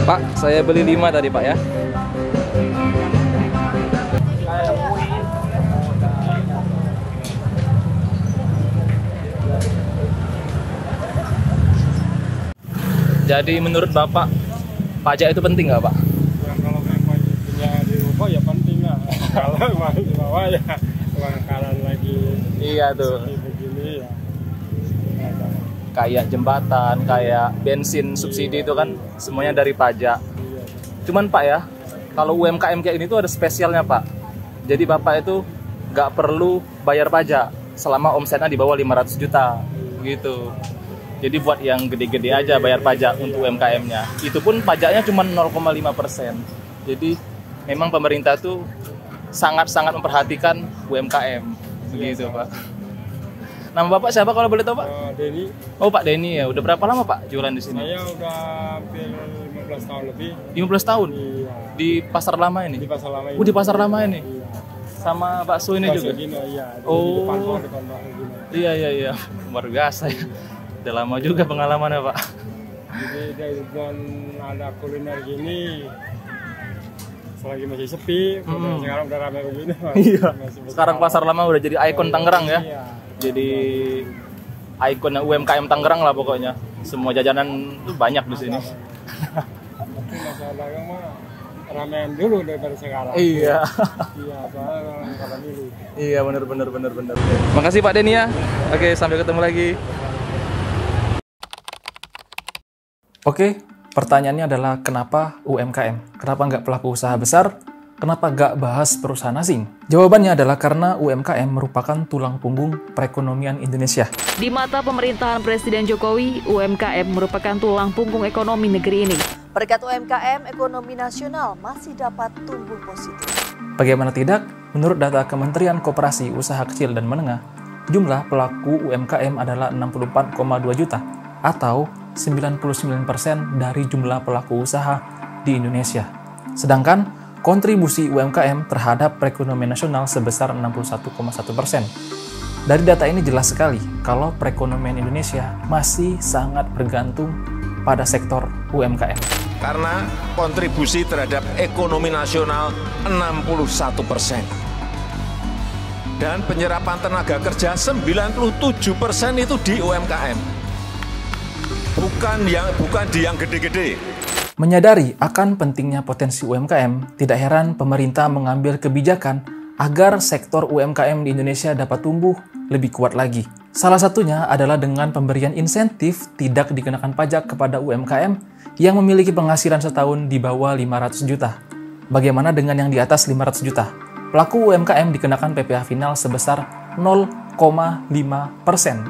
Pak, saya beli 5 tadi Pak ya. Jadi menurut Bapak, pajak itu penting nggak Pak? Ya, kalau memang punya di rumah ya penting lah. Kalau uang di bawah ya uang kalan lagi. Iya tuh. Begini ya. Kayak jembatan, kayak bensin, subsidi itu kan semuanya dari pajak. Iya. Cuman Pak ya, kalau UMKM kayak ini tuh ada spesialnya Pak. Jadi Bapak itu nggak perlu bayar pajak selama omsetnya di bawah 500 juta gitu. Jadi buat yang gede-gede aja bayar pajak untuk UMKM-nya. Itu pun pajaknya cuma 0,5%. Jadi memang pemerintah tuh sangat-sangat memperhatikan UMKM begitu Pak. Nama Bapak siapa kalau boleh tahu Pak? Denny. Oh Pak Denny ya. Udah berapa lama Pak jualan di sini? Saya udah hampir 15 tahun lebih. 15 tahun? Iya. Di pasar lama ini? Di pasar lama ini. Di pasar lama ini? Iya. Sama bakso ini Bakso juga? Gino, iya. Oh. Di depan bakso Gino. Iya. Luar biasa ya. Udah lama juga pengalamannya Pak. Jadi dari ada kuliner gini, selagi masih sepi, sekarang udah ramai begini. Iya. Sekarang pasar lama udah jadi ikon Tangerang ya. Iya. Jadi ikonnya UMKM Tangerang lah pokoknya. Semua jajanan tuh banyak di sini. Tapi masalah dagang mah ramean dulu daripada sekarang. Iya. Iya, soalnya orang dulu. Iya bener. Makasih Pak Denny ya. Oke, sampai ketemu lagi. Oke, pertanyaannya adalah kenapa UMKM? Kenapa nggak pelaku usaha besar? Kenapa nggak bahas perusahaan asing? Jawabannya adalah karena UMKM merupakan tulang punggung perekonomian Indonesia. Di mata pemerintahan Presiden Jokowi, UMKM merupakan tulang punggung ekonomi negeri ini. Berkat UMKM, ekonomi nasional masih dapat tumbuh positif. Bagaimana tidak? Menurut data Kementerian Koperasi Usaha Kecil dan Menengah, jumlah pelaku UMKM adalah 64,2 juta atau 99% dari jumlah pelaku usaha di Indonesia. Sedangkan kontribusi UMKM terhadap perekonomian nasional sebesar 61,1%. Dari data ini jelas sekali kalau perekonomian Indonesia masih sangat bergantung pada sektor UMKM. Karena kontribusi terhadap ekonomi nasional 61%. Dan penyerapan tenaga kerja 97% itu di UMKM. Bukan di yang gede-gede. Menyadari akan pentingnya potensi UMKM, tidak heran pemerintah mengambil kebijakan agar sektor UMKM di Indonesia dapat tumbuh lebih kuat lagi. Salah satunya adalah dengan pemberian insentif tidak dikenakan pajak kepada UMKM yang memiliki penghasilan setahun di bawah 500 juta. Bagaimana dengan yang di atas 500 juta? Pelaku UMKM dikenakan PPh final sebesar 0,5%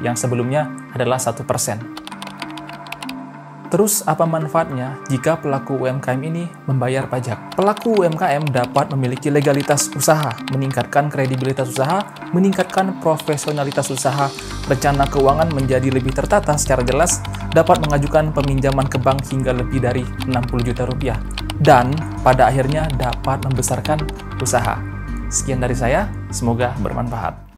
yang sebelumnya adalah 1%. Terus apa manfaatnya jika pelaku UMKM ini membayar pajak? Pelaku UMKM dapat memiliki legalitas usaha, meningkatkan kredibilitas usaha, meningkatkan profesionalitas usaha, rencana keuangan menjadi lebih tertata secara jelas, dapat mengajukan peminjaman ke bank hingga lebih dari 60 juta rupiah, dan pada akhirnya dapat membesarkan usaha. Sekian dari saya, semoga bermanfaat.